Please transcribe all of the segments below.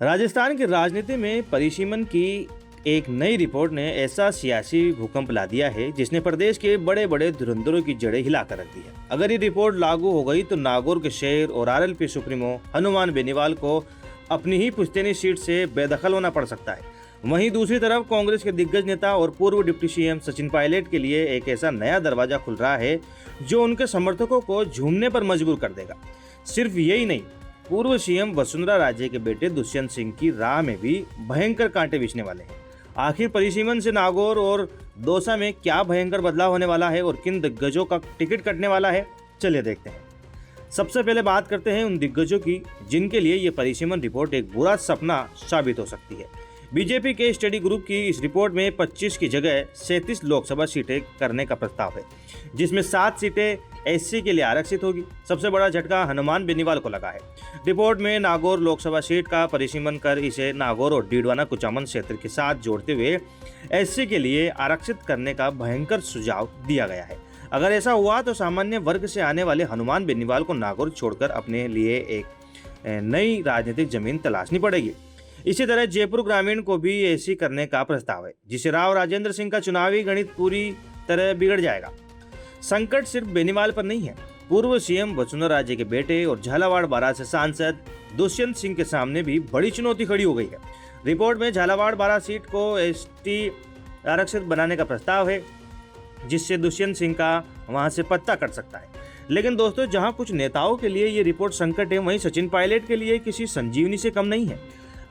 राजस्थान की राजनीति में परिसीमन की एक नई रिपोर्ट ने ऐसा सियासी भूकंप ला दिया है जिसने प्रदेश के बड़े बड़े धुरंधरों की जड़ें हिलाकर रख दी है। अगर ये रिपोर्ट लागू हो गई तो नागौर के शेर और आरएलपी सुप्रीमो हनुमान बेनीवाल को अपनी ही पुश्तैनी सीट से बेदखल होना पड़ सकता है। वहीं दूसरी तरफ कांग्रेस के दिग्गज नेता और पूर्व डिप्टी सीएम सचिन पायलट के लिए एक ऐसा नया दरवाजा खुल रहा है जो उनके समर्थकों को झूमने पर मजबूर कर देगा। सिर्फ यही नहीं, पूर्व सीएम वसुंधरा राजे के बेटे दुष्यंत सिंह की राह में भी भयंकर कांटे बिछने वाले हैं। आखिर परिसीमन से नागौर और दौसा में क्या भयंकर बदलाव होने वाला है और किन दिग्गजों का टिकट कटने वाला है, चलिए देखते हैं। सबसे पहले बात करते हैं उन दिग्गजों की जिनके लिए ये परिसीमन रिपोर्ट एक बुरा सपना साबित हो सकती है। बीजेपी के स्टडी ग्रुप की इस रिपोर्ट में 25 की जगह 37 लोकसभा सीटें करने का प्रस्ताव है, जिसमें 7 सीटें एससी के लिए आरक्षित होगी। सबसे बड़ा झटका हनुमान बेनीवाल को लगा है। रिपोर्ट में नागौर लोकसभा सीट का परिसीमन कर इसे नागौर और डीडवाना कुचामन क्षेत्र के साथ जोड़ते हुए एससी के लिए आरक्षित करने का भयंकर सुझाव दिया गया है। अगर ऐसा हुआ तो सामान्य वर्ग से आने वाले हनुमान बेनीवाल को नागौर छोड़कर अपने लिए एक नई राजनीतिक जमीन तलाशनी पड़ेगी। इसी तरह जयपुर ग्रामीण को भी एसी करने का प्रस्ताव है, जिससे राव राजेंद्र सिंह का चुनावी गणित पूरी तरह बिगड़ जाएगा। संकट सिर्फ बेनीवाल पर नहीं है। पूर्व सीएम वसुंधरा राजे के बेटे और झालावाड़ बारां से सांसद दुष्यंत सिंह के सामने भी बड़ी चुनौती खड़ी हो गई है। रिपोर्ट में झालावाड़ बारां सीट को एसटी आरक्षित बनाने का प्रस्ताव है, जिससे दुष्यंत सिंह का वहां से पत्ता कट सकता है। लेकिन दोस्तों, जहां कुछ नेताओं के लिए ये रिपोर्ट संकट है, वहीं सचिन पायलट के लिए किसी संजीवनी से कम नहीं है।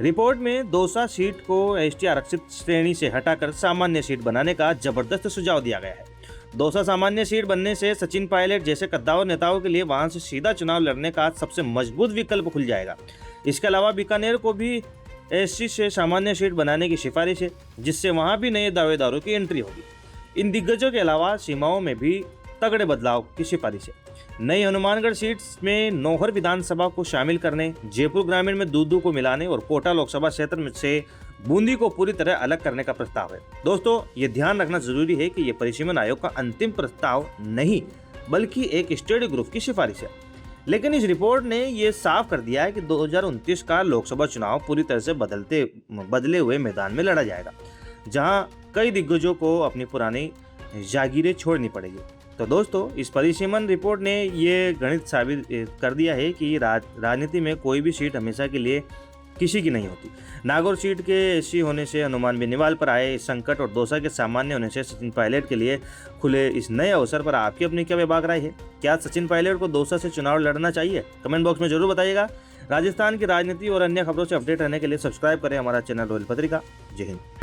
रिपोर्ट में दौसा सीट को एसटी आरक्षित श्रेणी से हटाकर सामान्य सीट बनाने का जबरदस्त सुझाव दिया गया है। दौसा सामान्य सीट बनने से सचिन पायलट जैसे कद्दावर नेताओं के लिए वहां से सीधा चुनाव लड़ने का सबसे मजबूत विकल्प खुल जाएगा। इसके अलावा बीकानेर को भी एससी से सामान्य सीट बनाने की सिफारिश है, जिससे वहां भी नए दावेदारों की एंट्री होगी। इन दिग्गजों के अलावा सीमाओं में भी तगड़े बदलाव की सिफारिश है। नई हनुमानगढ़ सीट में नौहर विधानसभा को शामिल करने, जयपुर ग्रामीण में दूदू को मिलाने और कोटा लोकसभा क्षेत्र में से बूंदी को पूरी तरह अलग करने का प्रस्ताव है। दोस्तों, ये ध्यान रखना जरूरी है कि ये परिसीमन आयोग का अंतिम प्रस्ताव नहीं, बल्कि एक स्टडी ग्रुप की सिफारिश है। लेकिन इस रिपोर्ट ने ये साफ कर दिया है कि 2029 का लोकसभा चुनाव पूरी तरह से बदले हुए मैदान में लड़ा जाएगा, जहां कई दिग्गजों को अपनी पुरानी जागीरें छोड़नी पड़ेगी। तो दोस्तों, इस परिसीमन रिपोर्ट ने ये गणित साबित कर दिया है कि राजनीति में कोई भी सीट हमेशा के लिए किसी की नहीं होती। नागौर सीट के एससी होने से हनुमान बेनीवाल पर आए इस संकट और दौसा के सामान्य होने से सचिन पायलट के लिए खुले इस नए अवसर पर आपकी अपनी क्या बेबाक राय है? क्या सचिन पायलट को दौसा से चुनाव लड़ना चाहिए? कमेंट बॉक्स में जरूर बताइएगा। राजस्थान की राजनीति और अन्य खबरों से अपडेट रहने के लिए सब्सक्राइब करें हमारा चैनल रॉयल पत्रिका। जय हिंद।